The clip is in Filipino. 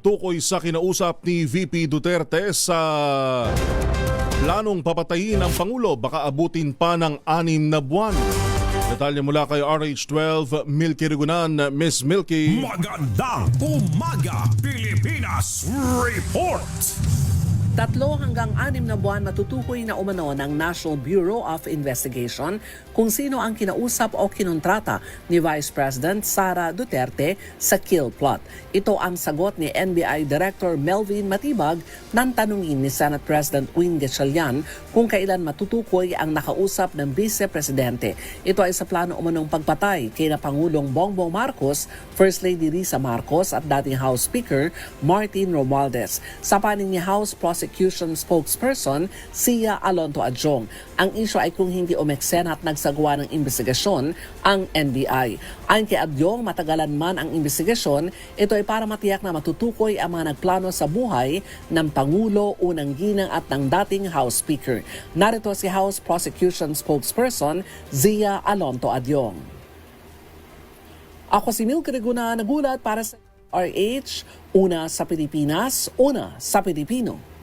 pagtukoy sa kinausap ni VP Duterte sa planong papatayin ang Pangulo, baka abutin pa ng 6 na buwan. Detalye mula kay RH12, Milky Rigunan. Miss Milky. Magandang Umaga Pilipinas Report! 3 hanggang 6 na buwan matutukoy na umano ng National Bureau of Investigation kung sino ang kinausap o kinontrata ni Vice President Sara Duterte sa kill plot. Ito ang sagot ni NBI Director Melvin Matibag nang tanungin ni Senate President Win Gatchalian kung kailan matutukoy ang nakausap ng Vice Presidente. Ito ay sa plano umanong pagpatay kina Pangulong Bongbong Marcos, First Lady Risa Marcos at dating House Speaker Martin Romualdez. Sa panig ni House Prosecution Spokesperson Sia Alonto Adjong, ang isyu ay kung hindi umeksena at nagsagawa ng investigasyon ang NBI. Ayon kay Adjong, matagalan man ang investigasyon, ito ay para matiyak na matutukoy ang mga nagplano sa buhay ng Pangulo, unang ginang at ng dating House Speaker. Narito si House Prosecution Spokesperson Zia Alonto Adjong. Ako si Milky Rigunan, nagulat para sa RH, una sa Pilipinas, una sa Pilipino.